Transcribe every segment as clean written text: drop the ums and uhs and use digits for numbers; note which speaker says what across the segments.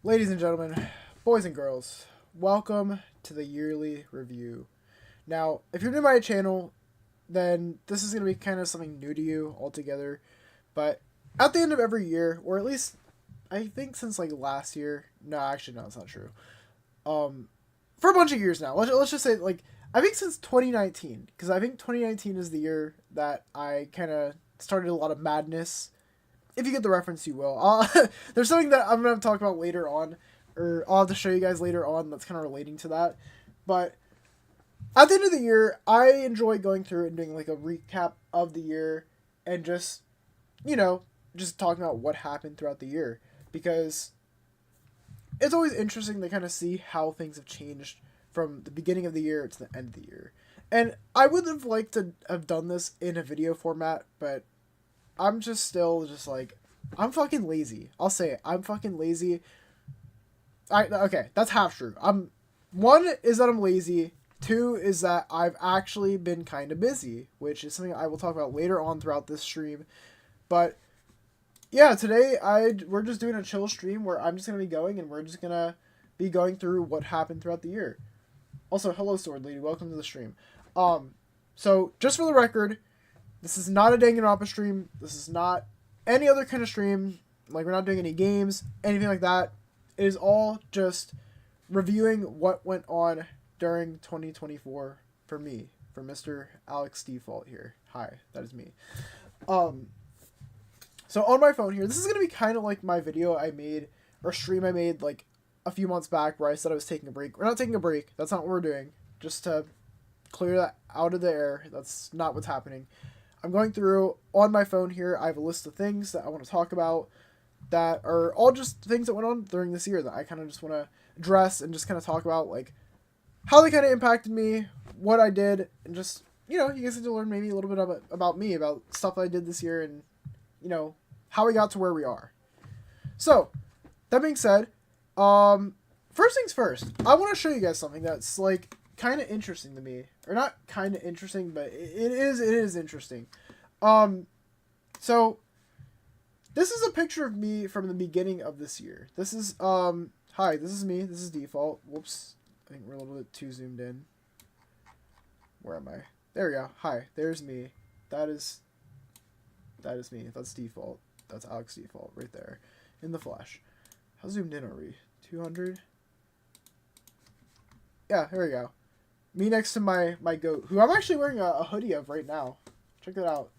Speaker 1: Ladies and gentlemen, boys and girls, welcome to the yearly review. Now, if you're new to my channel, then this is going to be kind of something new to you altogether. But at the end of every year, or at least I think since like last year, no, actually, no, it's not true. For a bunch of years now, let's just say like I think since 2019, because I think 2019 is the year that I kind of started a lot of madness. If you get the reference, you will. There's something that I'm going to talk about later on, or I'll have to show you guys later on that's kind of relating to that. But at the end of the year, I enjoy going through and doing like a recap of the year and just, you know, just talking about what happened throughout the year. Because it's always interesting to kind of see how things have changed from the beginning of the year to the end of the year. And I would have liked to have done this in a video format, but I'm just still just like, I'm fucking lazy. I'll say it. I'm fucking lazy. Okay, that's half true. One is that I'm lazy. Two is that I've actually been kind of busy, which is something I will talk about later on throughout this stream. But yeah, today we're just doing a chill stream where I'm just gonna be going and we're just gonna be going through what happened throughout the year. Also, hello Sword Lady, welcome to the stream. So just for the record, this is not a Danganronpa stream. This is not any other kind of stream. Like, we're not doing any games, anything like that. It is all just reviewing what went on during 2024 for me, for Mr. Alex Default here. Hi, that is me. So on my phone here, this is going to be kind of like my video I made, or stream I made, like, a few months back where I said I was taking a break. We're not taking a break. That's not what we're doing. Just to clear that out of the air. That's not what's happening. I'm going through on my phone here. I have a list of things that I want to talk about that are all just things that went on during this year that I kind of just want to address and just kind of talk about, like, how they kind of impacted me, what I did, and just, you know, you guys get to learn maybe a little bit about me, about stuff that I did this year and, you know, how we got to where we are. So, that being said, first things first, I want to show you guys something that's, like, kind of interesting to me, or not kind of interesting, but it is interesting. So this is a picture of me from the beginning of this year. This is hi, this is me. This is Default. Whoops, I think we're a little bit too zoomed in. Where am I? There we go. Hi, there's me. That is me. That's Default. That's Alex Default right there in the flesh. How zoomed in are we? 200. Yeah, here we go. Me next to my goat, who I'm actually wearing a hoodie of right now. Check that out.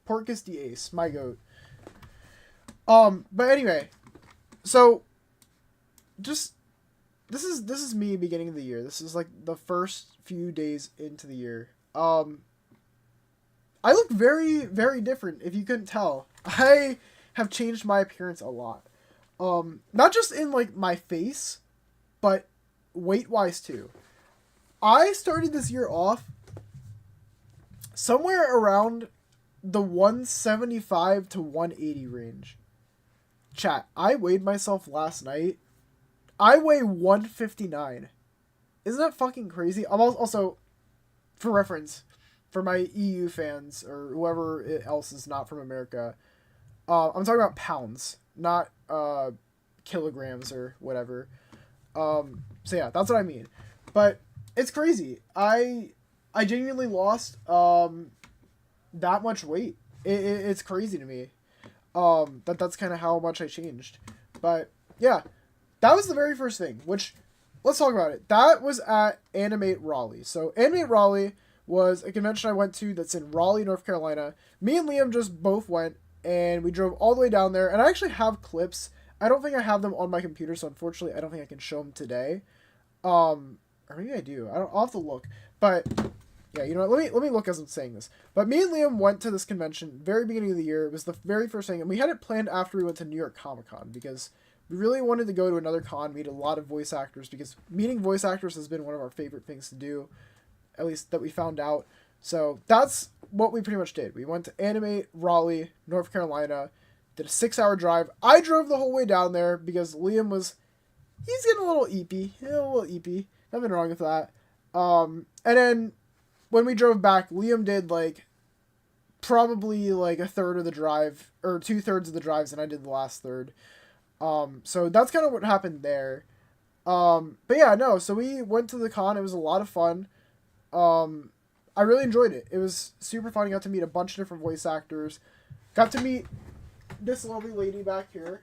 Speaker 1: Porcus the Ace, my goat. But anyway, so just this is me beginning of the year. This is like the first few days into the year. I look very, very different, if you couldn't tell. I have changed my appearance a lot. Not just in like my face, but weight-wise too. I started this year off somewhere around the 175 to 180 range. Chat, I weighed myself last night. I weigh 159. Isn't that fucking crazy? I'm also, for reference, for my EU fans or whoever else is not from America, I'm talking about pounds, not kilograms or whatever. So yeah, that's what I mean. But it's crazy. I genuinely lost that much weight. It's crazy to me. That's kind of how much I changed. But yeah, that was the very first thing. Which, let's talk about it. That was at Animate Raleigh. So Animate Raleigh was a convention I went to that's in Raleigh, North Carolina. Me and Liam just both went, and we drove all the way down there. And I actually have clips. I don't think I have them on my computer, so unfortunately I don't think I can show them today. Or maybe I do. I'll have to look. But yeah, you know what? Let me look as I'm saying this. But me and Liam went to this convention very beginning of the year. It was the very first thing, and we had it planned after we went to New York Comic Con because we really wanted to go to another con, meet a lot of voice actors, because meeting voice actors has been one of our favorite things to do, at least that we found out. So that's what we pretty much did. We went to Animate Raleigh, North Carolina, did a 6-hour drive. I drove the whole way down there because Liam he's getting a little eepy. Nothing wrong with that. And then when we drove back, Liam did like probably like a third of the drive, or 2/3 of the drives, and I did the last third. So that's kind of what happened there. But yeah, no. So we went to the con. It was a lot of fun. I really enjoyed it. It was super fun. I got to meet a bunch of different voice actors. Got to meet this lovely lady back here,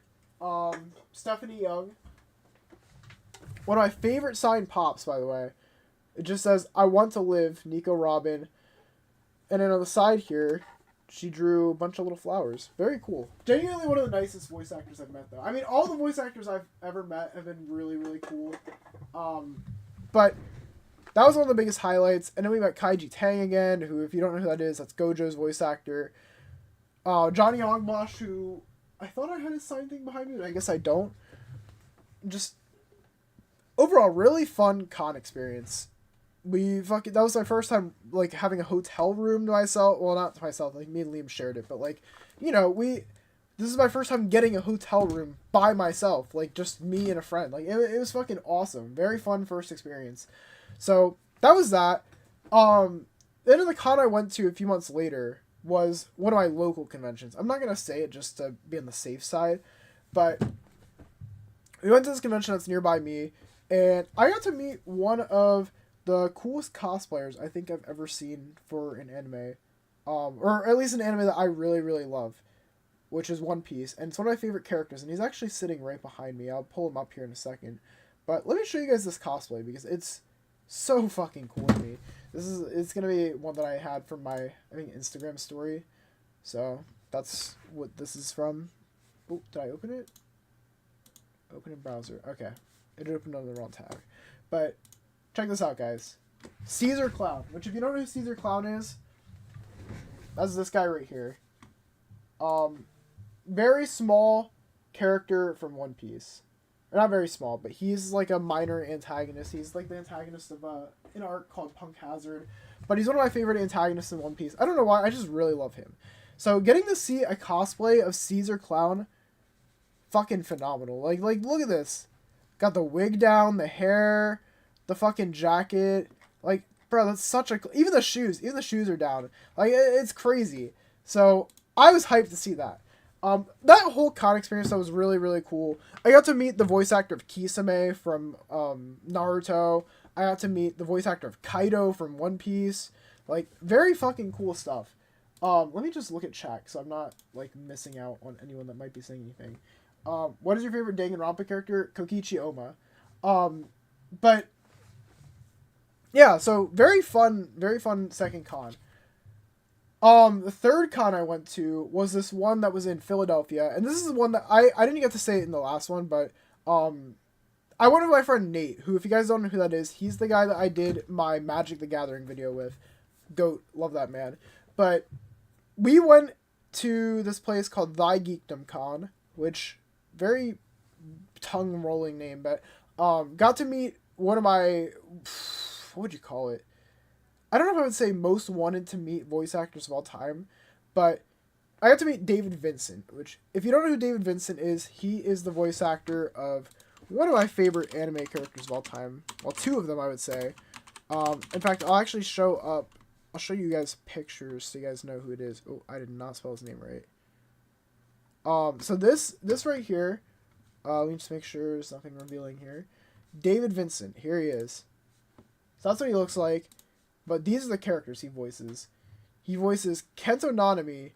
Speaker 1: Stephanie Young. One of my favorite signed pops, by the way. It just says, "I want to live, Nico Robin." And then on the side here, she drew a bunch of little flowers. Very cool. Genuinely one of the nicest voice actors I've met, though. I mean, all the voice actors I've ever met have been really, really cool. But that was one of the biggest highlights. And then we met Kaiji Tang again, who, if you don't know who that is, that's Gojo's voice actor. Johnny Ongbosh, who I thought I had his sign thing behind me, but I guess I don't. Just overall, really fun con experience. That was my first time, like, having a hotel room to myself. Well, not to myself, like, me and Liam shared it, but, like, you know, this is my first time getting a hotel room by myself, like, just me and a friend. Like, it was fucking awesome. Very fun first experience. So, that was that. Then in the con I went to a few months later was one of my local conventions. I'm not gonna say it just to be on the safe side, but we went to this convention that's nearby me, and I got to meet one of the coolest cosplayers I think I've ever seen for an anime, or at least an anime that I really, really love, which is One Piece, and it's one of my favorite characters, and he's actually sitting right behind me. I'll pull him up here in a second, but let me show you guys this cosplay, because it's so fucking cool to me. It's gonna be one that I had from my, I think, Instagram story, so that's what this is from. Oh, did I open it? Open in browser. Okay, it opened on the wrong tab, but check this out, guys. Caesar Clown, which, if you don't know who Caesar Clown is, that's this guy right here. Very small character from One Piece. Or not very small, but he's like a minor antagonist. He's like the antagonist of an arc called Punk Hazard. But he's one of my favorite antagonists in One Piece. I don't know why, I just really love him. So getting to see a cosplay of Caesar Clown, fucking phenomenal. Like look at this. Got the wig down, the hair, the fucking jacket. Like, bro, that's such a... Even the shoes are down. Like, it's crazy. So, I was hyped to see that. That whole con experience, that was really, really cool. I got to meet the voice actor of Kisame from Naruto. I got to meet the voice actor of Kaido from One Piece. Like, very fucking cool stuff. Let me just look at chat, so I'm not, like, missing out on anyone that might be saying anything. What is your favorite Danganronpa character? Kokichi Oma. But yeah, so very fun second con. The third con I went to was this one that was in Philadelphia, and this is the one that I didn't get to say it in the last one, but I went with my friend Nate, who, if you guys don't know who that is, he's the guy that I did my Magic the Gathering video with. Goat, love that man. But we went to this place called Thy Geekdom Con, which, very tongue-rolling name, but got to meet one of my... What would you call it? I don't know if I would say most wanted to meet voice actors of all time, but I got to meet David Vincent, which, if you don't know who David Vincent is, he is the voice actor of one of my favorite anime characters of all time. Well, two of them, I would say. In fact, I'll actually I'll show you guys pictures so you guys know who it is. Oh, I did not spell his name right. So this right here, let me just make sure there's nothing revealing here. David Vincent, here he is. So that's what he looks like. But these are the characters he voices. He voices Kento Nanami,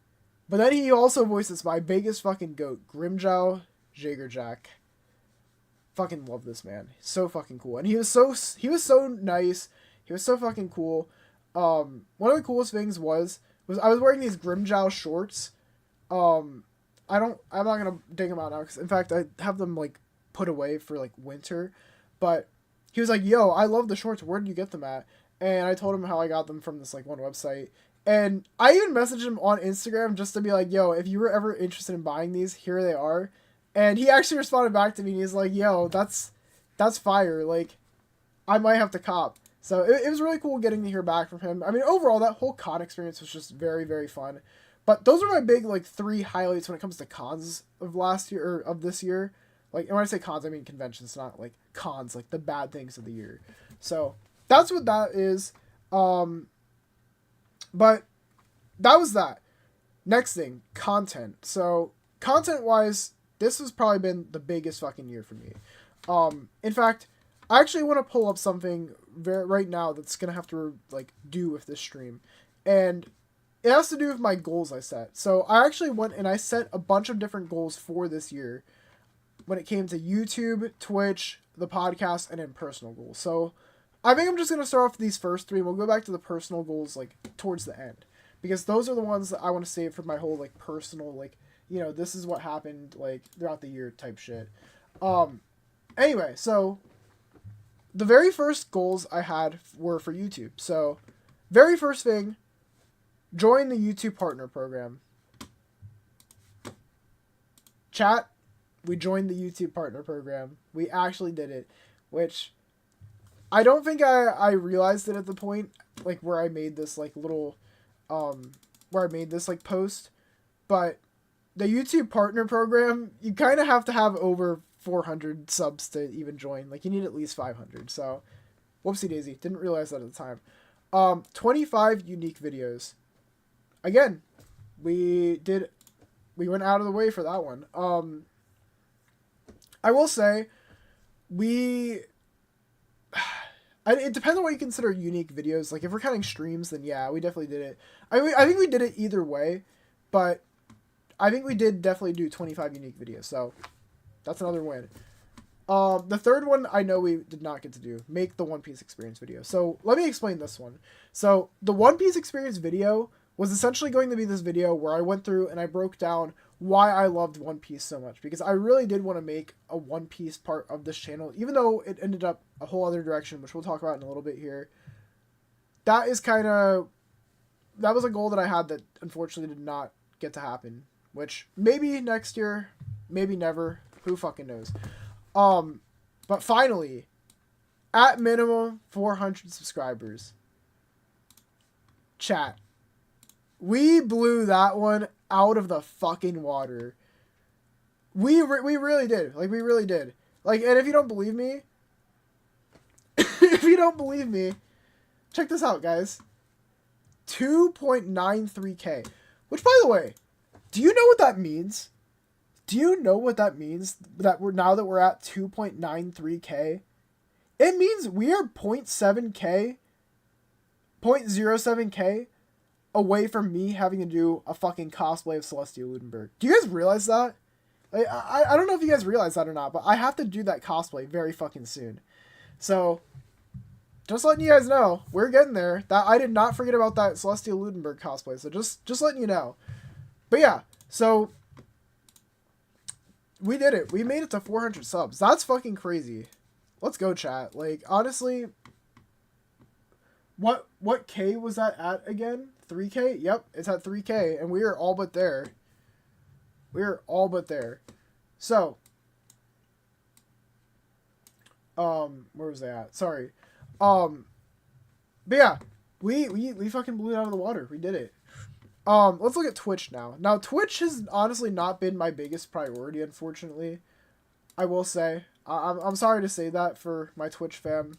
Speaker 1: but then he also voices my biggest fucking goat, Grimjow Jaegerjack. Fucking love this man. So fucking cool. And he was so nice. He was so fucking cool. One of the coolest things was I was wearing these Grimjow shorts. I'm not gonna dig them out now, because in fact I have them like put away for like winter. But he was like, "Yo, I love the shorts. Where did you get them at?" And I told him how I got them from this like one website. And I even messaged him on Instagram just to be like, "Yo, if you were ever interested in buying these, here they are." And he actually responded back to me, and he's like, "Yo, that's fire. Like, I might have to cop." So it was really cool getting to hear back from him. I mean, overall, that whole con experience was just very, very fun. But those are my big like 3 highlights when it comes to cons of last year, or of this year. Like, and when I say cons, I mean conventions, not like cons, like the bad things of the year. So that's what that is. But that was that. Next thing, content. So content wise, this has probably been the biggest fucking year for me. In fact, I actually want to pull up something right now that's gonna have to like do with this stream, and it has to do with my goals I set. So I actually went and I set a bunch of different goals for this year when it came to YouTube, Twitch, the podcast, and in personal goals. So I think I'm just going to start off with these first three, and we'll go back to the personal goals, like, towards the end. Because those are the ones that I want to save for my whole, like, personal, like, you know, this is what happened, like, throughout the year type shit. Anyway, so the very first goals I had were for YouTube. So, very first thing, join the YouTube Partner Program. Chat, we joined the YouTube Partner Program. We actually did it, which I don't think I realized it at the point, like, where I made this, like, little, where I made this, like, post, but the YouTube Partner Program, you kind of have to have over 400 subs to even join. Like, you need at least 500, so, whoopsie daisy, didn't realize that at the time. 25 unique videos. Again, we went out of the way for that one. I will say, it depends on what you consider unique videos. Like, if we're counting streams, then yeah, we definitely did it. I think we did it either way, but I think we did definitely do 25 unique videos, so that's another win. The third one I know we did not get to do, make the One Piece experience video. So let me explain this one. So the One Piece experience video was essentially going to be this video where I went through and I broke down why I loved One Piece so much, because I really did want to make a One Piece part of this channel, even though it ended up a whole other direction, which we'll talk about in a little bit here. That was a goal that I had that unfortunately did not get to happen, which maybe next year, maybe never, who fucking knows. But finally, at minimum 400 subscribers. Chat. We blew that one out of the fucking water. We really did. Like, we really did. Like, and if you don't believe me, check this out, guys. 2.93K. Which, by the way, do you know what that means? Do you know what that means? That now that we're at 2.93K? It means we are 0.7K, 0.07K away from me having to do a fucking cosplay of Celestia Ludenberg. Do you guys realize that? Like, I don't know if you guys realize that or not, but I have to do that cosplay very fucking soon. So, just letting you guys know, we're getting there. That I did not forget about that Celestia Ludenberg cosplay, so just letting you know. But yeah, so we did it. We made it to 400 subs. That's fucking crazy. Let's go, chat. Like, honestly, what K was that at again? 3K? Yep, it's at 3K, and we are all but there. We are all but there. So, where was that at? Sorry. But yeah, we fucking blew it out of the water. We did it. Let's look at Twitch now. Now, Twitch has honestly not been my biggest priority, unfortunately. I will say. I'm sorry to say that for my Twitch fam,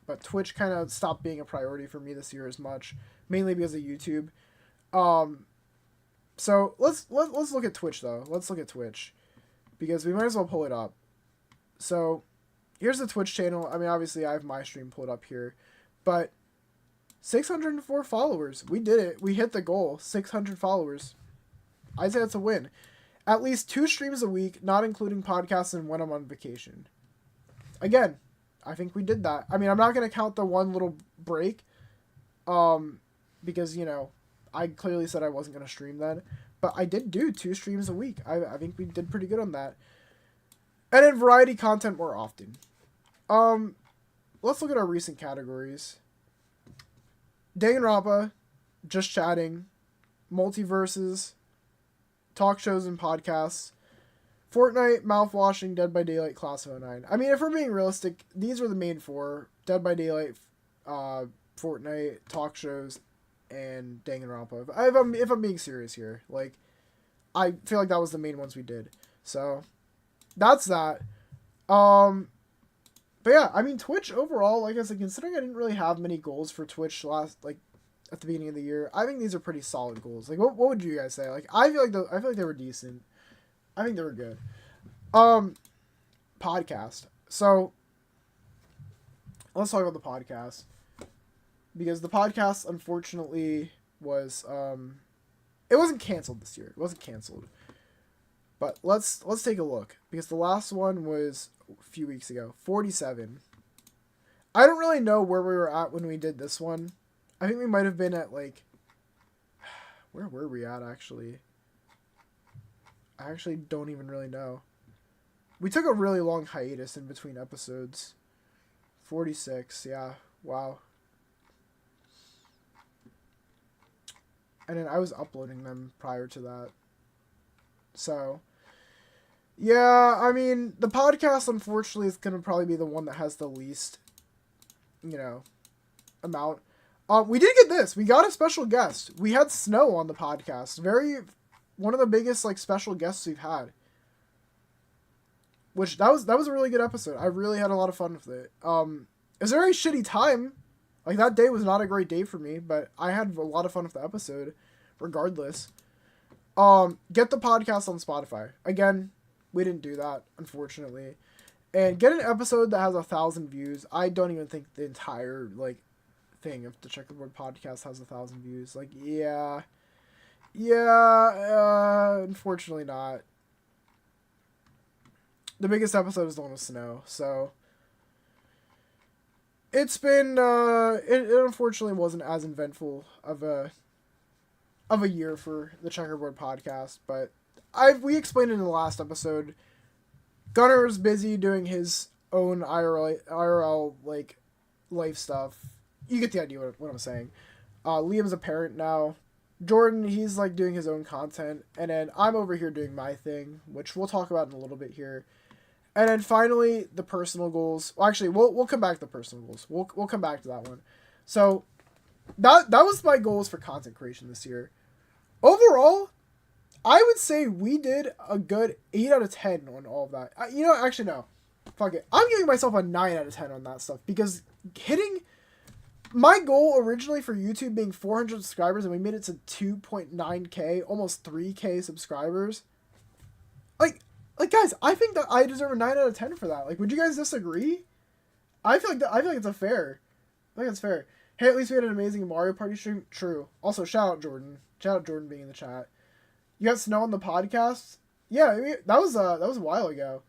Speaker 1: but Twitch kind of stopped being a priority for me this year as much, mainly because of YouTube. So let's look at Twitch though. Let's look at Twitch, because we might as well pull it up. So here's the Twitch channel. I mean, obviously I have my stream pulled up here, but 604 followers. We did it. We hit the goal. 600 followers. I'd say that's a win. At least 2 streams a week, not including podcasts and when I'm on vacation. Again, I think we did that. I mean, I'm not going to count the one little break, because, you know, I clearly said I wasn't going to stream then. But I did do 2 streams a week. I think we did pretty good on that. And in variety content more often. Let's look at our recent categories. Danganronpa, Just Chatting, Multiverses, Talk Shows and Podcasts, Fortnite, Mouthwashing, Dead by Daylight, Class of '09. I mean, if we're being realistic, these are the main 4. Dead by Daylight, Fortnite, Talk Shows, and Danganronpa. If I'm being serious here. Like, I feel like that was the main ones we did. So, that's that. But yeah, I mean, Twitch overall, like I said, considering I didn't really have many goals for Twitch at the beginning of the year, I think these are pretty solid goals. Like, what would you guys say? Like, I feel like they were decent. I think they were good. Um, podcast. So let's talk about the podcast, because the podcast unfortunately was it wasn't canceled this year. It wasn't canceled. But let's take a look, because the last one was a few weeks ago, 47. I don't really know where we were at when we did this one. I think we might have been at like, where were we at actually? I actually don't even really know. We took a really long hiatus in between episodes. 46, yeah, wow. And then I was uploading them prior to that. So, yeah, I mean, the podcast, unfortunately, is going to probably be the one that has the least, amount. We did get this. We got a special guest. We had Snow on the podcast. One of the biggest, like, special guests we've had. Which, that was a really good episode. I really had a lot of fun with it. It was a very shitty time. Like, that day was not a great day for me, but I had a lot of fun with the episode, regardless. Get the podcast on Spotify. Again, we didn't do that, unfortunately. And get an episode that has 1,000 views. I don't even think the entire, like, thing of the Checkerboard podcast has 1,000 views. Like, yeah, unfortunately not. The biggest episode is the one with Snow, so it's been, it unfortunately wasn't as eventful of a year for the Checkerboard podcast, but we explained it in the last episode. Gunnar was busy doing his own IRL like life stuff. You get the idea what I'm saying. Liam's a parent now. Jordan, he's like doing his own content, and then I'm over here doing my thing, which we'll talk about in a little bit here. And then finally, the personal goals. Well, actually, we'll come back to the personal goals. We'll come back to that one. So that was my goals for content creation this year. Overall, I would say we did a good 8 out of 10 on all of that. Actually, no. Fuck it. I'm giving myself a 9 out of 10 on that stuff, because hitting my goal originally for YouTube being 400 subscribers, and we made it to 2.9k, almost 3k subscribers. Like guys, I think that I deserve a 9 out of 10 for that. Like, would you guys disagree? I feel like it's a fair. I think it's fair. Hey, at least we had an amazing Mario Party stream. True. Also, shout out Jordan. Shout out Jordan being in the chat. You got Snow on the podcast? Yeah, I mean, that was a while ago.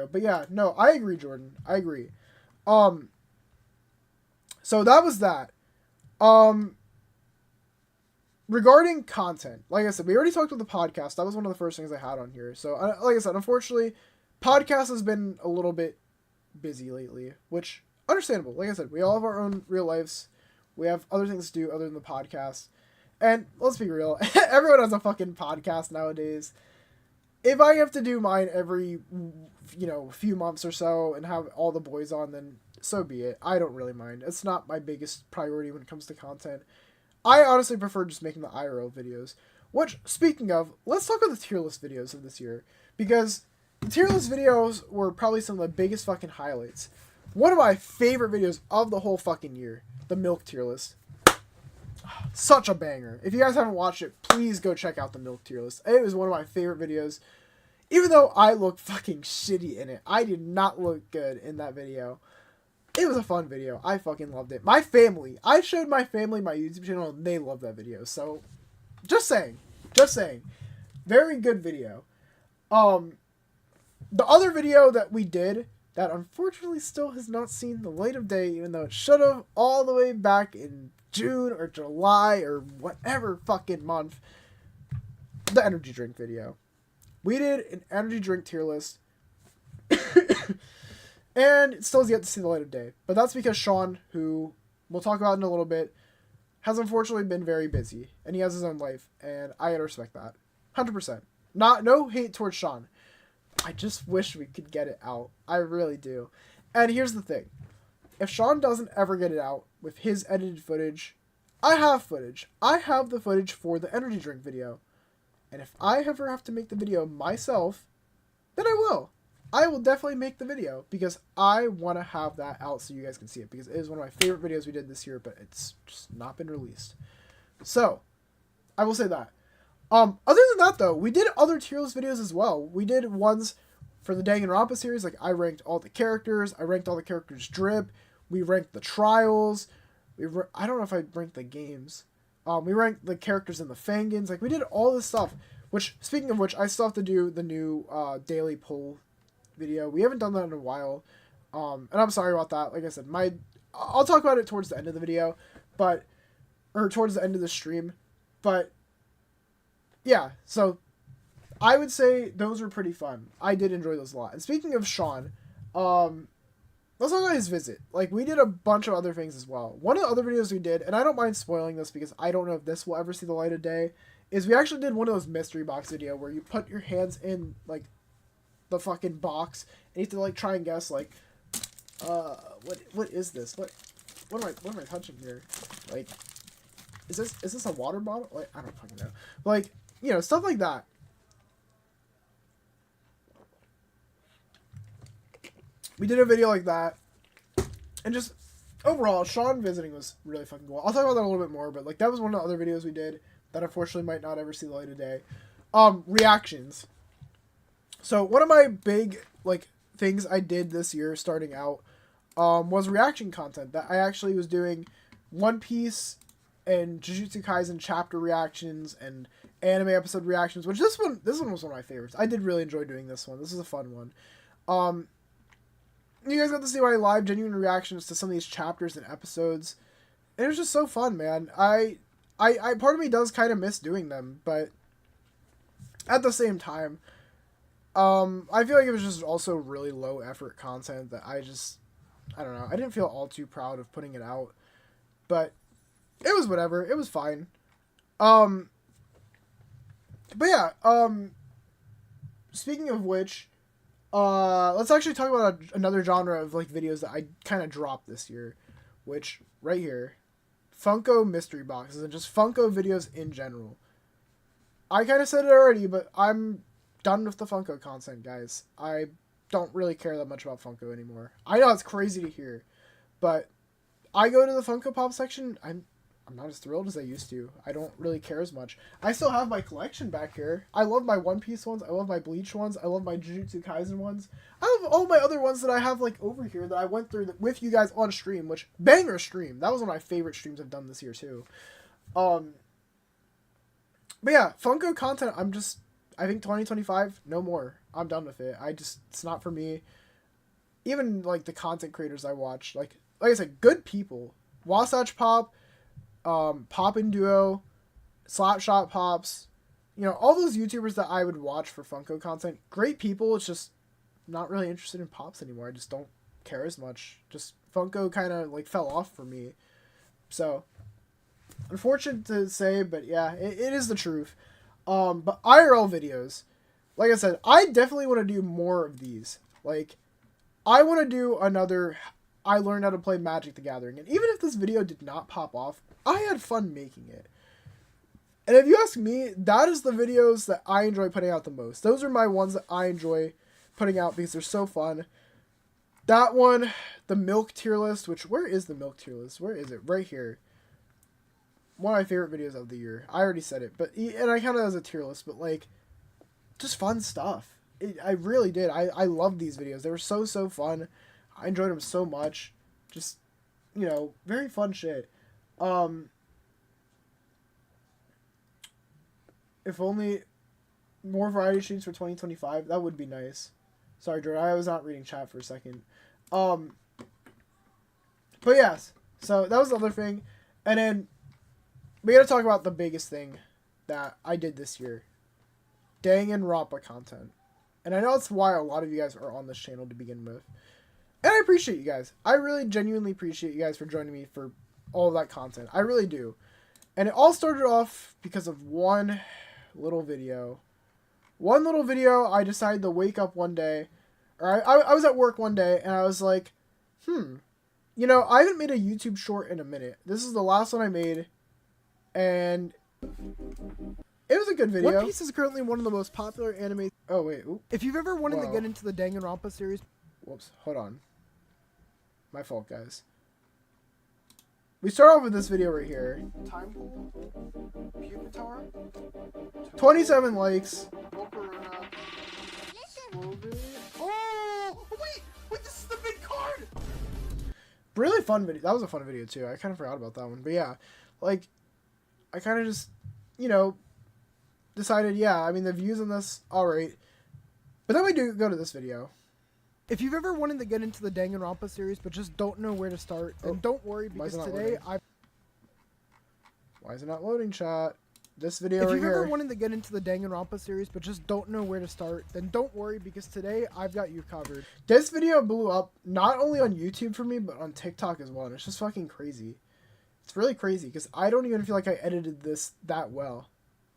Speaker 1: But yeah, no, I agree, Jordan. I agree. So that was that. Regarding content, like I said, we already talked about the podcast. That was one of the first things I had on here. So, like I said, unfortunately, podcast has been a little bit busy lately, which, understandable. Like I said, we all have our own real lives. We have other things to do other than the podcast. And let's be real, everyone has a fucking podcast nowadays. If I have to do mine every, few months or so and have all the boys on, then so be it. I don't really mind. It's not my biggest priority when it comes to content. I honestly prefer just making the IRL videos. Which, speaking of, let's talk about the tier list videos of this year. Because the tier list videos were probably some of the biggest fucking highlights. One of my favorite videos of the whole fucking year. The milk tier list. Such a banger. If you guys haven't watched it, please go check out the milk tier list. It was one of my favorite videos. Even though I look fucking shitty in it. I did not look good in that video. It was a fun video. I fucking loved it. My family. I showed my family my YouTube channel and they loved that video. So, just saying. Very good video. The other video that we did that unfortunately still has not seen the light of day, even though it should have, all the way back in June or July or whatever fucking month. The energy drink video. We did an energy drink tier list. And it still has yet to see the light of day. But that's because Sean, who we'll talk about in a little bit, has unfortunately been very busy. And he has his own life. And I gotta respect that. 100%. No hate towards Sean. I just wish we could get it out. I really do. And here's the thing. If Sean doesn't ever get it out with his edited footage, I have footage. I have the footage for the energy drink video. And if I ever have to make the video myself, then I will. I will definitely make the video because I want to have that out so you guys can see it, because it is one of my favorite videos we did this year, but it's just not been released. So, I will say that. Other than that, though, we did other tier list videos as well. We did ones for the Danganronpa series, like, I ranked all the characters. I ranked all the characters' drip. We ranked the trials. I don't know if I ranked the games. We ranked the characters in the Fangans. Like, we did all this stuff. Which, speaking of which, I still have to do the new daily poll video. We haven't done that in a while. And I'm sorry about that. Like I said, I'll talk about it towards the end of the video. Or towards the end of the stream. But, yeah. So, I would say those were pretty fun. I did enjoy those a lot. And speaking of Sean, let's talk about his visit. Like, we did a bunch of other things as well. One of the other videos we did, and I don't mind spoiling this because I don't know if this will ever see the light of day, is we actually did one of those mystery box video where you put your hands in, like, the fucking box, and you have to, like, try and guess, like, what is this? What am I touching here? Like, is this a water bottle? Like, I don't fucking know. Like, you know, stuff like that. We did a video like that, and just overall, Sean visiting was really fucking cool. I'll talk about that a little bit more, but like that was one of the other videos we did that unfortunately might not ever see the light of day. Reactions. So one of my big like things I did this year starting out was reaction content. That I actually was doing One Piece and Jujutsu Kaisen chapter reactions and anime episode reactions, which this one was one of my favorites. I did really enjoy doing this one. This is a fun one. You guys got to see my live genuine reactions to some of these chapters and episodes. And it was just so fun, man. I part of me does kind of miss doing them, but at the same time, I feel like it was just also really low effort content that I don't know. I didn't feel all too proud of putting it out, but it was whatever. It was fine. But yeah, speaking of which, let's actually talk about another genre of like videos that I kind of dropped this year, which right here, Funko mystery boxes and just Funko videos in general. I kind of said it already, but I'm done with the Funko content, guys. I don't really care that much about Funko anymore. I know it's crazy to hear, but I go to the Funko Pop section. I'm not as thrilled as I used to. I don't really care as much. I still have my collection back here. I love my One Piece ones. I love my Bleach ones. I love my Jujutsu Kaisen ones. I love all my other ones that I have like over here that I went through with you guys on stream, which banger stream. That was one of my favorite streams I've done this year too. But yeah, Funko content, I think 2025, no more. I'm done with it. It's not for me. Even like the content creators I watch, like I said, good people. Wasatch Pop, Pop and Duo, Slapshot Pops, you know, all those YouTubers that I would watch for Funko content, great people. It's just not really interested in Pops anymore. I just don't care as much. Just Funko kind of like fell off for me. So, unfortunate to say, but yeah, it is the truth. But IRL videos, like I said, I definitely want to do more of these. Like, I want to do another I learned how to play Magic the Gathering. And even if this video did not pop off, I had fun making it. And if you ask me, that is the videos that I enjoy putting out the most. Those are my ones that I enjoy putting out because they're so fun. That one, the Milk tier list, which, where is the Milk tier list? Where is it? Right here. One of my favorite videos of the year. I already said it, and I count it as a tier list, but like, just fun stuff. I really did. I loved these videos. They were so fun. I enjoyed them so much. Just, you know, very fun shit. If only more variety streams for 2025, that would be nice. Sorry, Jordan, I was not reading chat for a second. But yes, so that was the other thing. And then we gotta talk about the biggest thing that I did this year. Danganronpa content. And I know that's why a lot of you guys are on this channel to begin with. And I appreciate you guys. I really genuinely appreciate you guys for joining me for all of that content. I really do. And it all started off because of one little video. One little video, I decided to wake up one day. Or I was at work one day and I was like, you know, I haven't made a YouTube short in a minute. This is the last one I made. And it was a good video. One Piece is currently one of the most popular anime. Oh, wait. Oops. If you've ever wanted to get into the Danganronpa series. Whoops. Hold on. My fault, guys. We start off with this video right here. Time. 27 likes. really fun video. That was a fun video too. I kind of forgot about that one. But yeah, like, I kind of just, you know, decided, yeah, I mean, the views on this, alright. But then we do go to this video. If you've ever wanted to get into the Danganronpa series but just don't know where to start, then don't worry, because today Why is it not loading, chat? This video right here. If you've ever wanted to get into the Danganronpa series but just don't know where to start, then don't worry, because today I've got you covered. This video blew up not only on YouTube for me, but on TikTok as well, and it's just fucking crazy. It's really crazy, because I don't even feel like I edited this that well.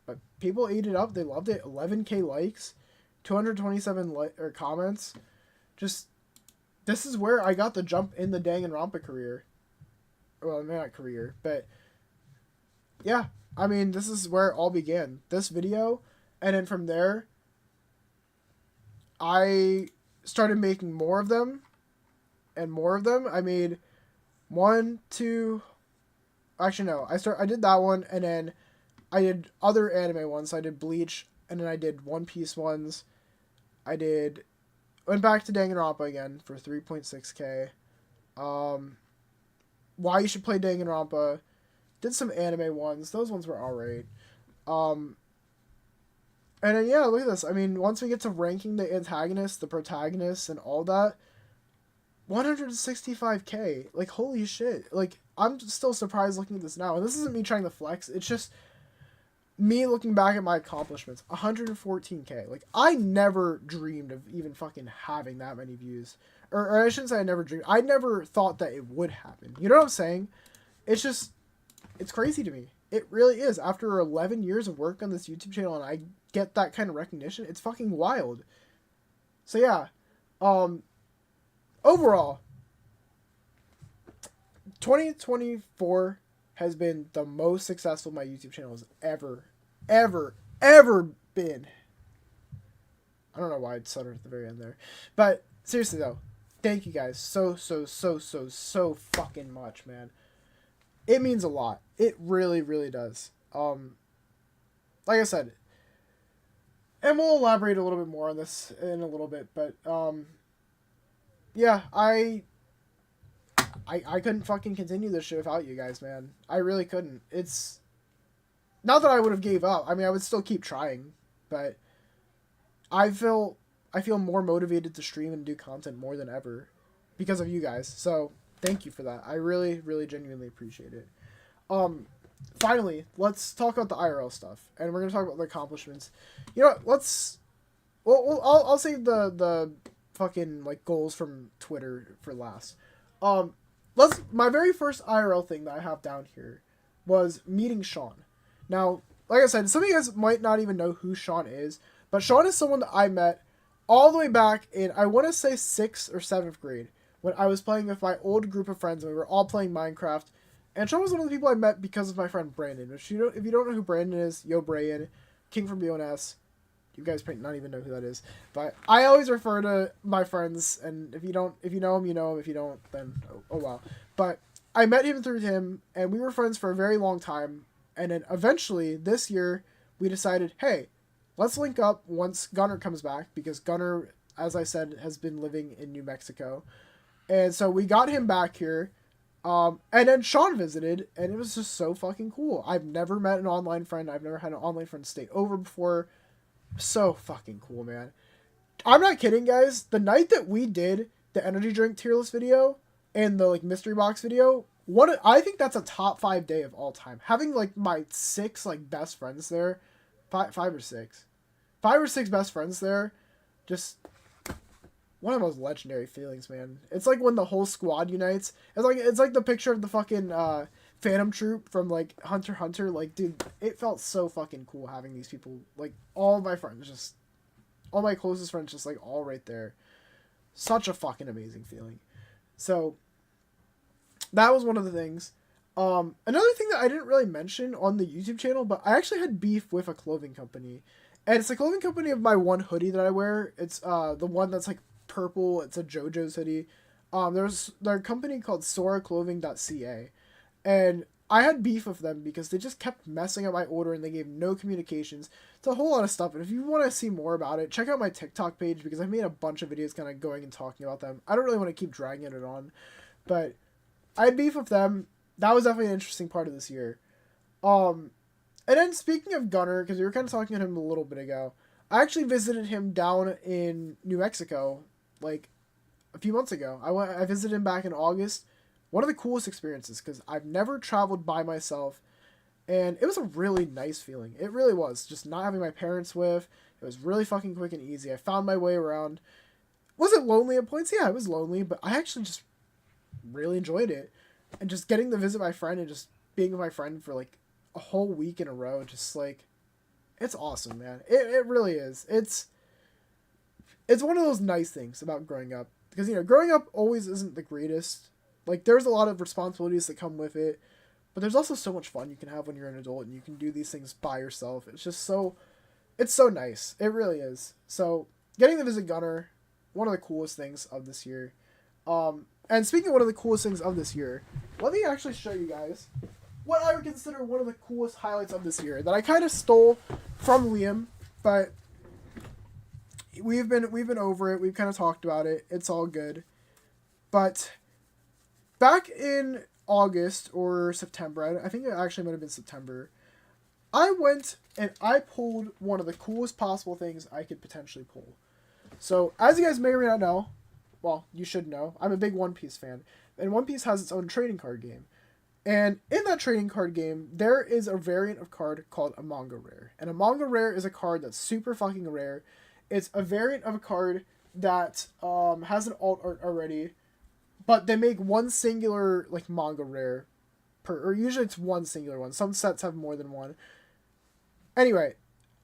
Speaker 1: But people ate it up, they loved it. 11k likes, 227 comments. Just, this is where I got the jump in the Danganronpa career. Well, not career, but yeah, I mean, this is where it all began. This video, and then from there, I started making more of them, and more of them. I made one, two, actually no, I did that one, and then I did other anime ones. So I did Bleach, and then I did One Piece ones. Went back to Danganronpa again for 3.6k. Why you should play Danganronpa. Did some anime ones. Those ones were alright. And then, yeah, look at this. I mean, once we get to ranking the antagonists, the protagonists, and all that, 165k. Like, holy shit. Like, I'm still surprised looking at this now. And this isn't me trying to flex. It's just me looking back at my accomplishments. 114k. Like, I never dreamed of even fucking having that many views. Or I shouldn't say I never dreamed. I never thought that it would happen. You know what I'm saying? It's just, it's crazy to me. It really is. After 11 years of work on this YouTube channel and I get that kind of recognition, it's fucking wild. So yeah, overall, 2024 has been the most successful my YouTube channel has ever been. I don't know why I stuttered at the very end there. But seriously though, thank you guys so fucking much, man. It means a lot. It really, really does. Like I said, and we'll elaborate a little bit more on this in a little bit, but yeah, I couldn't fucking continue this shit without you guys, man. I really couldn't. It's not that I would have gave up. I mean, I would still keep trying, but I feel more motivated to stream and do content more than ever because of you guys. So thank you for that. I really, really genuinely appreciate it. Finally, let's talk about the IRL stuff, and we're gonna talk about the accomplishments. You know what? I'll save the fucking like goals from Twitter for last. My very first IRL thing that I have down here was meeting Sean. Now, like I said, some of you guys might not even know who Sean is, but Sean is someone that I met all the way back in, I want to say 6th or 7th grade, when I was playing with my old group of friends, and we were all playing Minecraft. And Sean was one of the people I met because of my friend Brandon. If you don't know who Brandon is, yo Brian, King from BONS. You guys might not even know who that is. But I always refer to my friends, and if you know him, you know him. If you don't, then oh wow. But I met him through him, and we were friends for a very long time. And then eventually, this year, we decided, hey, let's link up once Gunner comes back, because Gunner, as I said, has been living in New Mexico. And so we got him back here. And then Sean visited, and it was just so fucking cool. I've never met an online friend. I've never had an online friend stay over before. So fucking cool, man. I'm not kidding, guys. The night that we did the energy drink tier list video and the like mystery box video, I think that's a top 5 day of all time. Having like my 6 like best friends there, five or six best friends there, just one of the most legendary feelings, man. It's like when the whole squad unites. It's like the picture of the fucking Phantom Troop from like Hunter x Hunter. Like, dude, it felt so fucking cool having these people, like all of my friends, all my closest friends, just like all right there. Such a fucking amazing feeling. So that was one of the things. Another thing that I didn't really mention on the YouTube channel, but I actually had beef with a clothing company, and it's the clothing company of my one hoodie that I wear. It's the one that's like purple. It's a JoJo's hoodie. There's a company called SoraClothing.ca, and I had beef with them because they just kept messing up my order and they gave no communications. It's a whole lot of stuff, and if you want to see more about it, check out my TikTok page, because I made a bunch of videos kind of going and talking about them. I don't really want to keep dragging it on, but I had beef with them. That was definitely an interesting part of this year. And then speaking of Gunner, because we were kind of talking to him a little bit ago, I actually visited him down in New Mexico, like a few months ago. I visited him back in August. One of the coolest experiences because I've never traveled by myself, and it was a really nice feeling. It really was. Just not having my parents with. It was really fucking quick and easy. I found my way around. Was it lonely at points? Yeah, it was lonely, but I actually just really enjoyed it. And just getting to visit my friend and just being with my friend for like a whole week in a row, just like, it's awesome, man. It really is. It's one of those nice things about growing up. Because, you know, growing up always isn't the greatest. Like, there's a lot of responsibilities that come with it. But there's also so much fun you can have when you're an adult and you can do these things by yourself. It's just so... It's so nice. It really is. So, getting to visit Gunner, one of the coolest things of this year. And speaking of one of the coolest things of this year, let me actually show you guys what I would consider one of the coolest highlights of this year that I kind of stole from Liam, but we've been over it. We've kind of talked about it. It's all good. But back in August or September, I think it actually might have been September, I went and I pulled one of the coolest possible things I could potentially pull. So, as you guys may or may not know, well, you should know, I'm a big One Piece fan, and One Piece has its own trading card game. And in that trading card game, there is a variant of card called a manga rare. And a manga rare is a card that's super fucking rare. It's a variant of a card that has an alt art already, but they make one singular like manga rare per, or usually it's one singular one. Some sets have more than one. Anyway,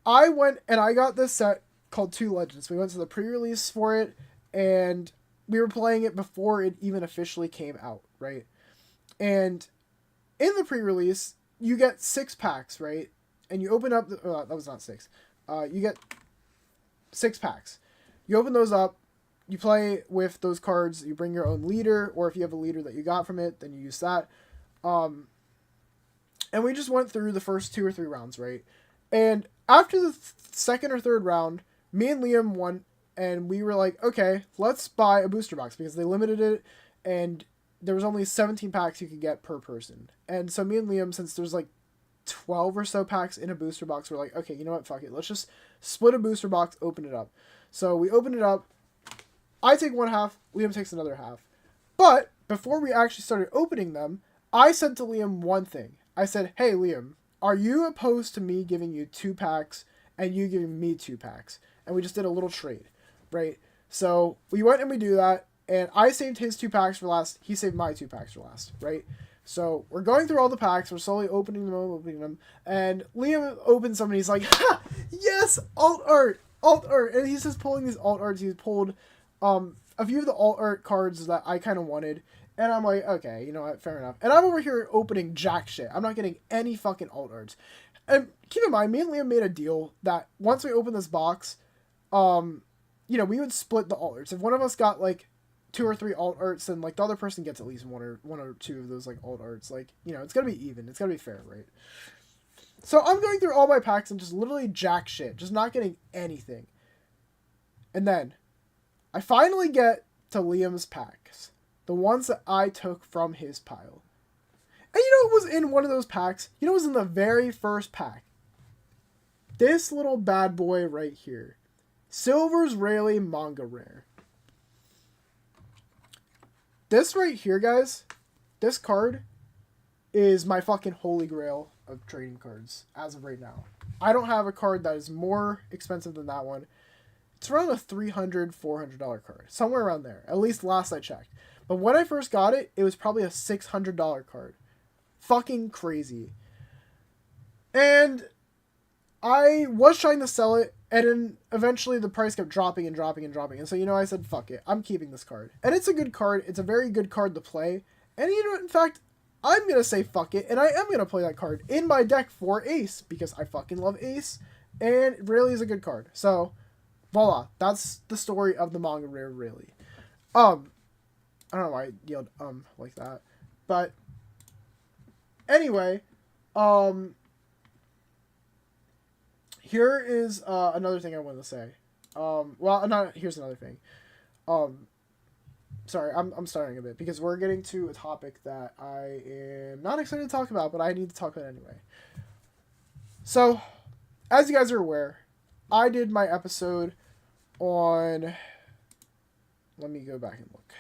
Speaker 1: I went and I got this set called Two Legends. We went to the pre-release for it, and we were playing it before it even officially came out, right? And in the pre-release, you get 6 packs, right? And you open up... that was not 6. You get 6 packs. You open those up. You play with those cards. You bring your own leader, or if you have a leader that you got from it, then you use that. And we just went through the first 2 or 3 rounds, right? And after the second or third round, me and Liam won, and we were like, okay, let's buy a booster box, because they limited it, and there was only 17 packs you could get per person. And so me and Liam, since there's like 12 or so packs in a booster box, we're like, okay, you know what, fuck it. Let's just split a booster box, open it up. So we open it up. I take one half, Liam takes another half. But before we actually started opening them, I said to Liam one thing. I said, hey, Liam, are you opposed to me giving you 2 packs and you giving me 2 packs? And we just did a little trade, right? So we went and we do that. And I saved his 2 packs for last. He saved my 2 packs for last, right? So we're going through all the packs. We're slowly opening them. And Liam opens some and he's like, ha! Yes! Alt art! Alt art! And he's just pulling these alt arts. He's pulled a few of the alt art cards that I kind of wanted. And I'm like, okay, you know what? Fair enough. And I'm over here opening jack shit. I'm not getting any fucking alt arts. And keep in mind, me and Liam made a deal that once we open this box, you know, we would split the alt arts. If one of us got like 2 or 3 alt arts, then like the other person gets at least one or two of those like alt arts. Like, you know, it's gotta be even. It's gotta be fair, right? So I'm going through all my packs and just literally jack shit, just not getting anything. And then I finally get to Liam's packs, the ones that I took from his pile. And you know what was in one of those packs? You know what was in the very first pack? This little bad boy right here. Silver's Rayleigh Manga Rare. This right here, guys, this card is my fucking holy grail of trading cards as of right now. I don't have a card that is more expensive than that one. It's around a $300, $400 card. Somewhere around there. At least last I checked. But when I first got it, it was probably a $600 card. Fucking crazy. And I was trying to sell it, and then eventually the price kept dropping and dropping and dropping. And so, you know, I said, fuck it. I'm keeping this card. And it's a good card. It's a very good card to play. And, you know, in fact, I'm going to say fuck it. And I am going to play that card in my deck for Ace. Because I fucking love Ace. And it really is a good card. So, voila. That's the story of the manga rare, really. I don't know why I yelled like that. But, anyway, here is here's another thing. sorry, I'm starting a bit because we're getting to a topic that I am not excited to talk about, but I need to talk about anyway. So, as you guys are aware, I did my episode on. Let me go back and look.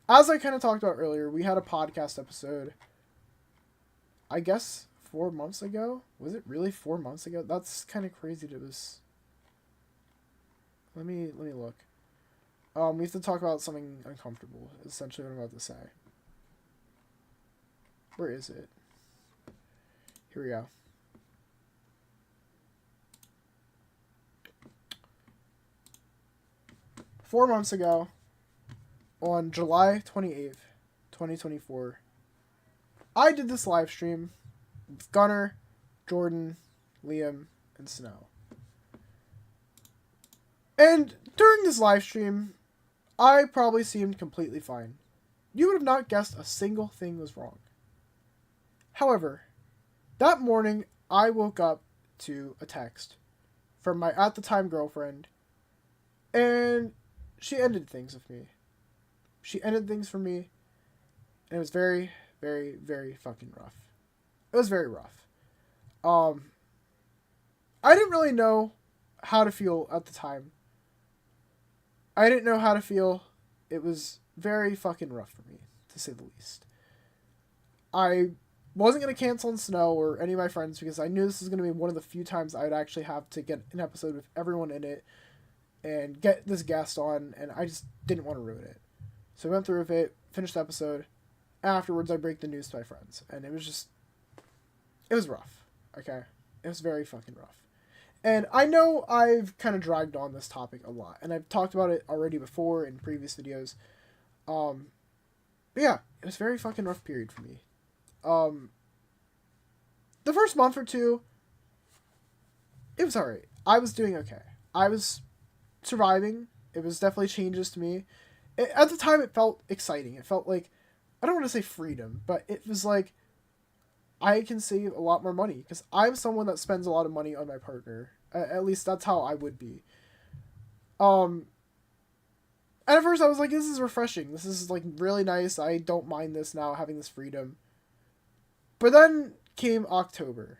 Speaker 1: As I kind of talked about earlier, we had a podcast episode, I guess 4 months ago. Was it really 4 months ago? That's kind of crazy that it was. Let me look. We have to talk about something uncomfortable, essentially what I'm about to say. Where is it? Here we go. Four months ago, on July 28th, 2024, I did this live stream with Gunnar, Jordan, Liam, and Snow. And during this live stream, I probably seemed completely fine. You would have not guessed a single thing was wrong. However, that morning, I woke up to a text from my at-the-time girlfriend, and she ended things with me. She ended things for me, and it was very, very, very fucking rough. It was very rough. I didn't really know how to feel at the time. I didn't know how to feel. It was very fucking rough for me, to say the least. I wasn't going to cancel on Snow or any of my friends because I knew this was going to be one of the few times I would actually have to get an episode with everyone in it and get this guest on, and I just didn't want to ruin it. So I went through with it, finished the episode. Afterwards, I break the news to my friends, and it was rough, okay? It was very fucking rough. And I know I've kind of dragged on this topic a lot, and I've talked about it already before in previous videos. But yeah, it was a very fucking rough period for me. The first month or two, it was alright. I was doing okay. I was surviving. It was definitely changes to me. At the time, it felt exciting. It felt like, I don't want to say freedom, but it was like, I can save a lot more money because I'm someone that spends a lot of money on my partner. At least that's how I would be. And at first I was like, this is refreshing. This is like really nice. I don't mind this now, having this freedom. But then came October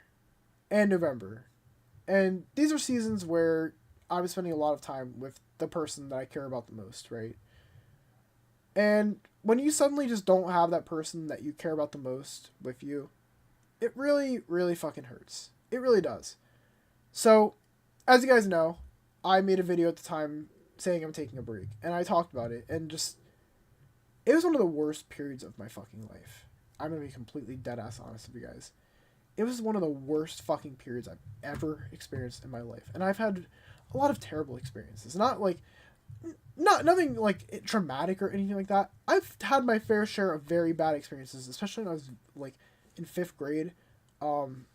Speaker 1: and November. And these are seasons where I was spending a lot of time with the person that I care about the most, right? And when you suddenly just don't have that person that you care about the most with you, it really, really fucking hurts. It really does. So, as you guys know, I made a video at the time saying I'm taking a break. And I talked about it. And just, it was one of the worst periods of my fucking life. I'm going to be completely dead-ass honest with you guys. It was one of the worst fucking periods I've ever experienced in my life. And I've had a lot of terrible experiences. Nothing like traumatic or anything like that. I've had my fair share of very bad experiences, especially when I was like in 5th grade. I don't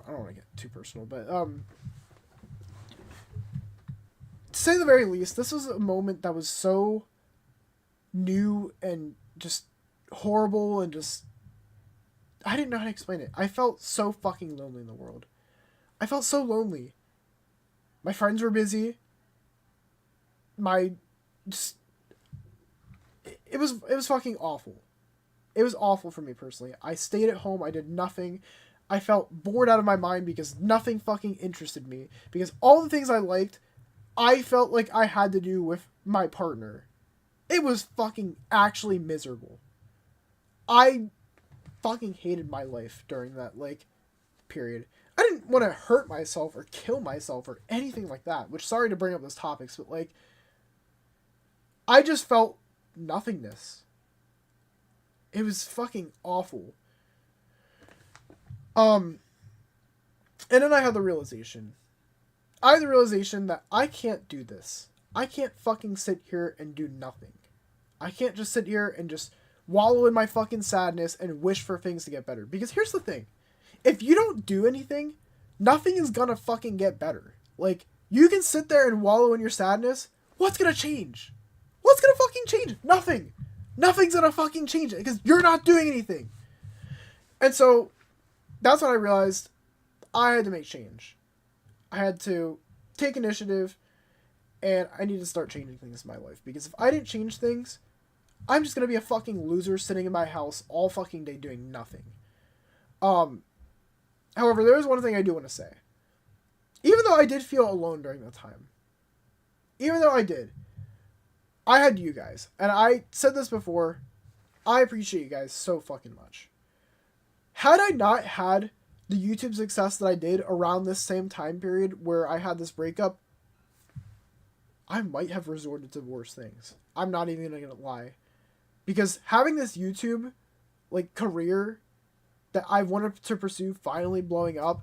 Speaker 1: want to get too personal, but to say the very least, this was a moment that was so new and just horrible and just, I didn't know how to explain it. I felt so fucking lonely in the world. I felt so lonely. My friends were busy. It was fucking awful. It was awful for me personally. I stayed at home. I did nothing. I felt bored out of my mind because nothing fucking interested me. Because all the things I liked, I felt like I had to do with my partner. It was fucking actually miserable. I fucking hated my life during that, like, period. I didn't want to hurt myself or kill myself or anything like that. Which, sorry to bring up those topics, but, like, I just felt nothingness. It was fucking awful. And then I had the realization. I had the realization that I can't do this. I can't fucking sit here and do nothing. I can't just sit here and just wallow in my fucking sadness and wish for things to get better. Because here's the thing. If you don't do anything, nothing is gonna fucking get better. Like, you can sit there and wallow in your sadness. What's gonna change? What's gonna fucking change? Nothing. Nothing's gonna fucking change it because you're not doing anything. And so, that's when I realized I had to make change. I had to take initiative And I need to start changing things in my life, because if I didn't change things, I'm just gonna be a fucking loser sitting in my house all fucking day doing nothing. However, there is one thing I do want to say. Even though I did feel alone during that time, even though I had you guys, and I said this before, I appreciate you guys so fucking much. Had I not had the YouTube success that I did around this same time period where I had this breakup, I might have resorted to worse things. I'm not even gonna lie. Because having this YouTube, like, career that I wanted to pursue finally blowing up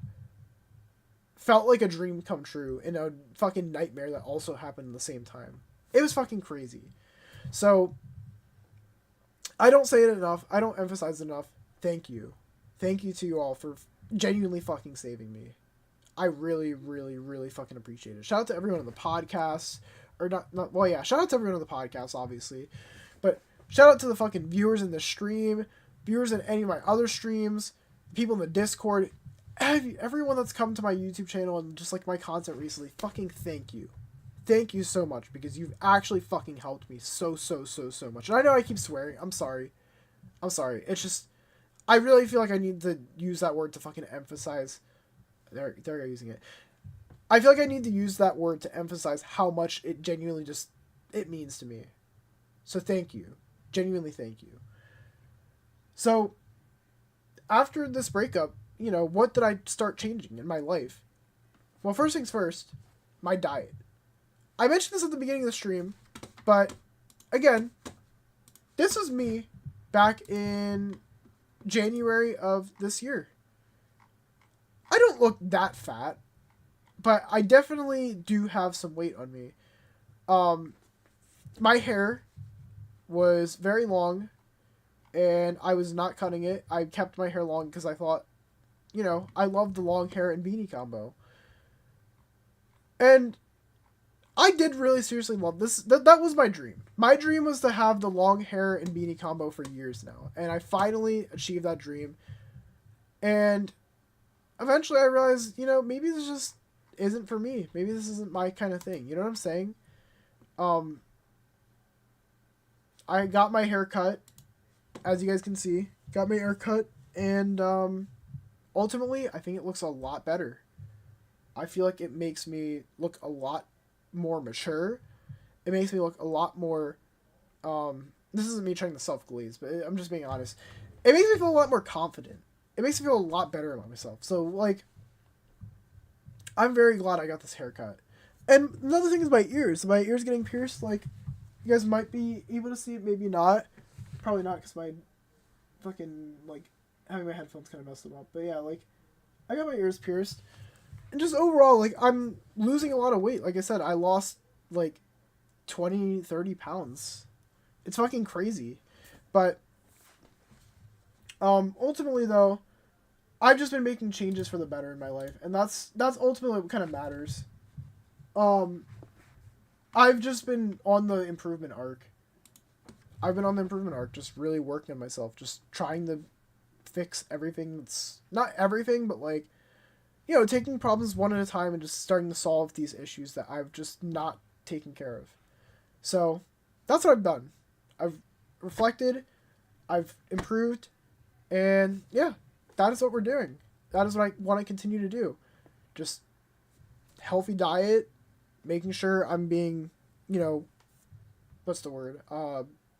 Speaker 1: felt like a dream come true and a fucking nightmare that also happened at the same time. It was fucking crazy. So, I don't say it enough. I don't emphasize it enough. Thank you. Thank you to you all for genuinely fucking saving me. I really, really, really fucking appreciate it. Shout out to everyone on the podcast. Or not, well, yeah, shout out to everyone on the podcast, obviously. But shout out to the fucking viewers in the stream, viewers in any of my other streams, people in the Discord, everyone that's come to my YouTube channel and just like my content recently. Fucking thank you. Thank you so much, because you've actually fucking helped me so much. And I know I keep swearing. I'm sorry. It's just, I really feel like I need to use that word to fucking emphasize. There you're using it. I feel like I need to use that word to emphasize how much it genuinely just, it means to me. So thank you. Genuinely thank you. So, after this breakup, you know, what did I start changing in my life? Well, first things first, my diet. I mentioned this at the beginning of the stream, but again, this was me back in January of this year. I don't look that fat, but I definitely do have some weight on me. My hair was very long, and I was not cutting it. I kept my hair long because I thought, you know, I love the long hair and beanie combo. And I did really seriously love this. That was my dream. My dream was to have the long hair and beanie combo for years now. And I finally achieved that dream. And eventually I realized, you know, maybe this just isn't for me. Maybe this isn't my kind of thing. You know what I'm saying? I got my hair cut, as you guys can see. Got my hair cut, and ultimately, I think it looks a lot better. I feel like it makes me look a lot more mature. It makes me look a lot more, this isn't me trying to self-glaze, but I'm just being honest. It makes me feel a lot more confident. It makes me feel a lot better about myself. So, like, I'm very glad I got this haircut. And another thing is my ears. My ears getting pierced, like, you guys might be able to see it, maybe not. Probably not, because my fucking, like, having my headphones kind of messed them up. But yeah, like, I got my ears pierced. And just overall, like, I'm losing a lot of weight. Like I said, I lost, like, 20, 30 pounds. It's fucking crazy. But, ultimately, though, I've just been making changes for the better in my life. And that's ultimately what kind of matters. I've just been on the improvement arc. Just really working on myself. Just trying to fix everything that's... Not everything, but, like, you know, taking problems one at a time and just starting to solve these issues that I've just not taken care of. So, that's what I've done. I've reflected, I've improved, and yeah, that is what we're doing. That is what I want to continue to do. Just healthy diet, making sure I'm being, you know, what's the word?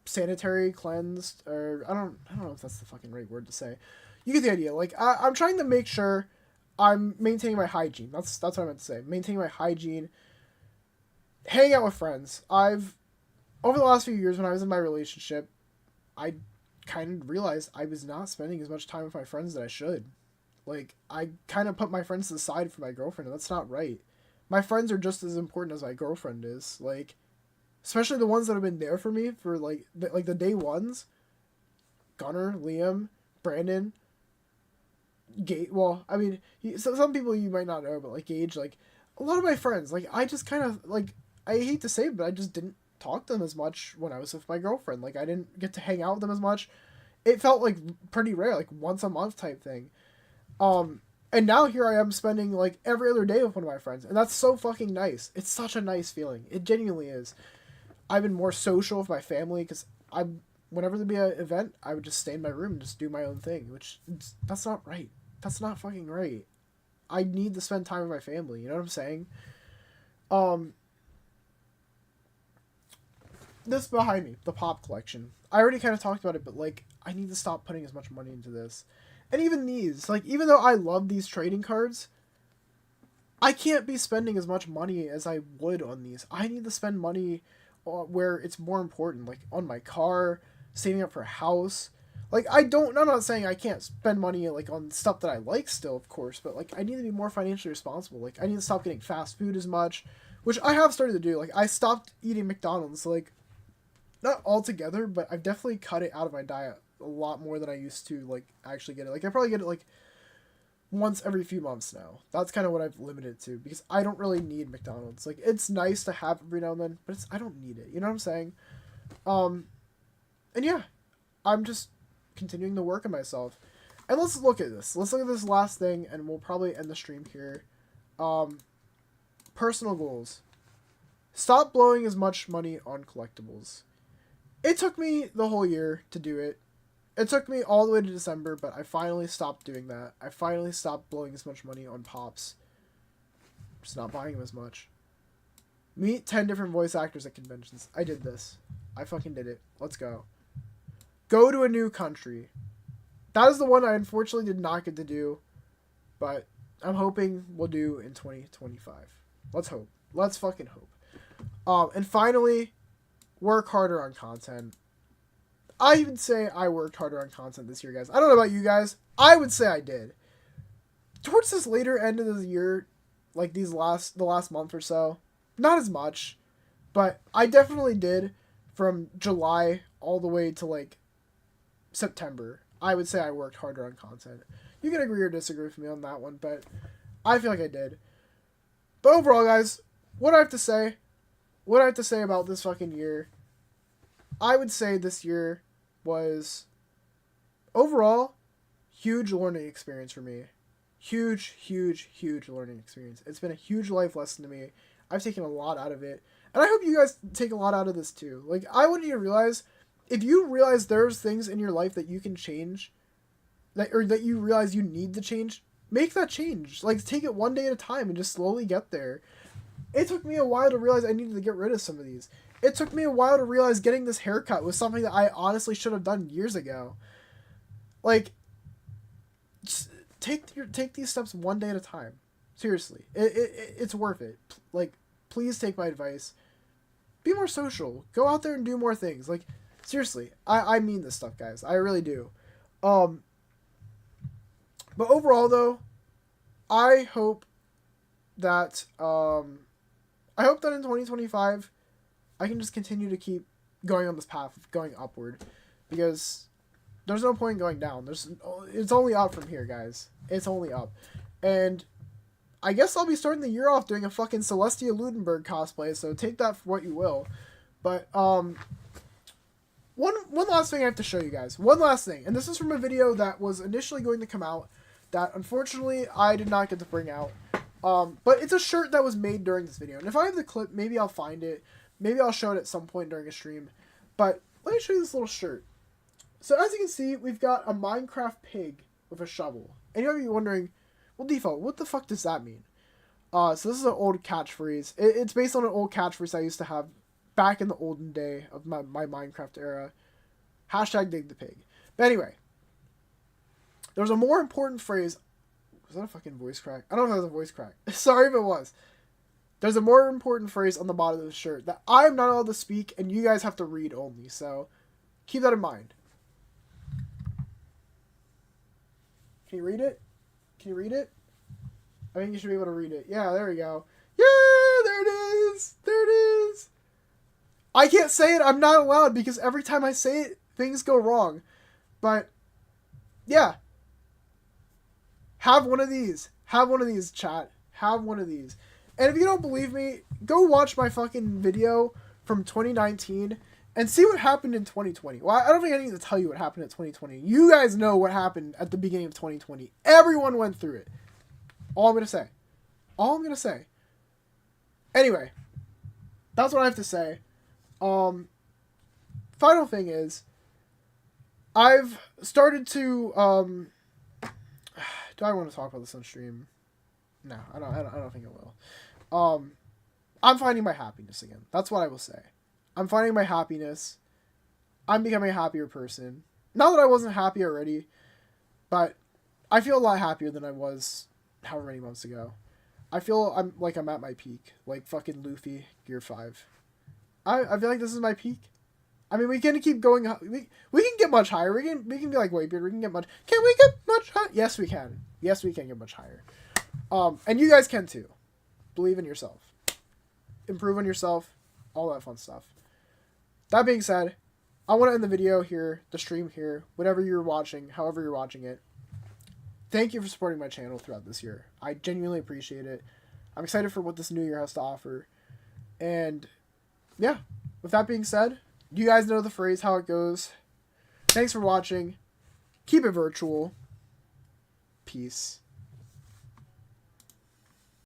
Speaker 1: Sanitary, cleansed, or I don't know if that's the fucking right word to say. You get the idea. Like, I'm trying to make sure I'm maintaining my hygiene. That's what I meant to say. Maintaining my hygiene. Hang out with friends. Over the last few years when I was in my relationship, I kind of realized I was not spending as much time with my friends that I should. Like, I kind of put my friends to the side for my girlfriend, and that's not right. My friends are just as important as my girlfriend is. Like, especially the ones that have been there for me for, like the day ones. Gunnar, Liam, Brandon, Gage. Well, I mean, some people you might not know, but, like, Gage, like, a lot of my friends, like, I just kind of, like, I hate to say it, but I just didn't talk to them as much when I was with my girlfriend. Like, I didn't get to hang out with them as much. It felt, like, pretty rare, like, once a month type thing. And And now here I am spending like every other day with one of my friends, and that's so fucking nice. It's such a nice feeling. It genuinely is. I've been more social with my family because whenever there'd be an event, I would just stay in my room and just do my own thing, which that's not right. That's not fucking right. I need to spend time with my family. You know what I'm saying? This behind me, the pop collection. I already kind of talked about it, but like I need to stop putting as much money into this. And even these, like, even though I love these trading cards, I can't be spending as much money as I would on these. I need to spend money where it's more important, like on my car, saving up for a house. Like, I'm not saying I can't spend money, like, on stuff that I like still, of course, but, like, I need to be more financially responsible. Like, I need to stop getting fast food as much, which I have started to do. Like, I stopped eating McDonald's, like, not altogether, but I've definitely cut it out of my diet a lot more than I used to, like, actually get it. Like, I probably get it, like, once every few months now. That's kind of what I've limited it to, because I don't really need McDonald's. Like, it's nice to have every now and then, but I don't need it. You know what I'm saying? And yeah, I'm just continuing to work on myself. And let's look at this. Let's look at this last thing, and we'll probably end the stream here. Personal goals. Stop blowing as much money on collectibles. It took me the whole year to do it. It took me all the way to December, but I finally stopped doing that. I finally stopped blowing as much money on pops. Just not buying them as much. Meet 10 different voice actors at conventions. I did this. I fucking did it. Let's go. Go to a new country. That is the one I unfortunately did not get to do, but I'm hoping we'll do in 2025. Let's hope. Let's fucking hope. And finally, work harder on content. I would say I worked harder on content this year, guys. I don't know about you guys. I would say I did. Towards this later end of the year, like the last month or so, not as much, but I definitely did from July all the way to like September. I would say I worked harder on content. You can agree or disagree with me on that one, but I feel like I did. But overall, guys, what I have to say about this fucking year, I would say this year was overall huge learning experience for me. Huge learning experience. It's been a huge life lesson to me. I've taken a lot out of it. And I hope you guys take a lot out of this too. Like, I want you to realize, if you realize there's things in your life that you can change, or that you realize you need to change, make that change. Like, take it one day at a time and just slowly get there. It took me a while to realize I needed to get rid of some of these. It took me a while to realize getting this haircut was something that I honestly should have done years ago. Like, just take these steps one day at a time. Seriously, it's worth it. Like, please take my advice. Be more social. Go out there and do more things. Like, seriously, I mean this stuff, guys. I really do. But overall, though, I hope that in 2025, I can just continue to keep going on this path of going upward, because there's no point in going down. It's only up from here, guys. It's only up. And I guess I'll be starting the year off doing a fucking Celestia Ludenberg cosplay, so take that for what you will. But one last thing I have to show you guys. One last thing. And this is from a video that was initially going to come out that unfortunately I did not get to bring out. But it's a shirt that was made during this video. And if I have the clip, maybe I'll find it. Maybe I'll show it at some point during a stream. But let me show you this little shirt. So as you can see, we've got a Minecraft pig with a shovel. And you might be wondering, well, Default, what the fuck does that mean? So this is an old catchphrase. It's based on an old catchphrase I used to have back in the olden day of my Minecraft era. Hashtag dig the pig. But anyway, there's a more important phrase. Was that a fucking voice crack? I don't know if that was a voice crack. Sorry if it was. There's a more important phrase on the bottom of the shirt that I'm not allowed to speak, and you guys have to read only. So keep that in mind. Can you read it? Can you read it? I think you should be able to read it. Yeah, there we go. Yeah, there it is. There it is. I can't say it. I'm not allowed, because every time I say it, things go wrong. But yeah. Have one of these. Have one of these, chat. Have one of these. And if you don't believe me, go watch my fucking video from 2019 and see what happened in 2020. Well, I don't think I need to tell you what happened in 2020. You guys know what happened at the beginning of 2020. Everyone went through it. All I'm gonna say. All I'm gonna say. Anyway, that's what I have to say. Final thing is, I've started to do I want to talk about this on stream? No, I don't think I will. I'm finding my happiness again. That's what I will say. I'm finding my happiness. I'm becoming a happier person. Not that I wasn't happy already, but I feel a lot happier than I was however many months ago. I feel I'm at my peak, like fucking Luffy, Gear 5. I feel like this is my peak. I mean, we can keep going. We can get much higher. We can be like Whitebeard. We can get much. Can we get much higher? Yes, we can. Yes, we can get much higher. And you guys can too. Believe in yourself. Improve on yourself. All that fun stuff. That being said, I want to end the video here, the stream here, whatever you're watching, however you're watching it. Thank you for supporting my channel throughout this year. I genuinely appreciate it. I'm excited for what this new year has to offer. And yeah, with that being said, you guys know the phrase, how it goes. Thanks for watching. Keep it virtual. Peace.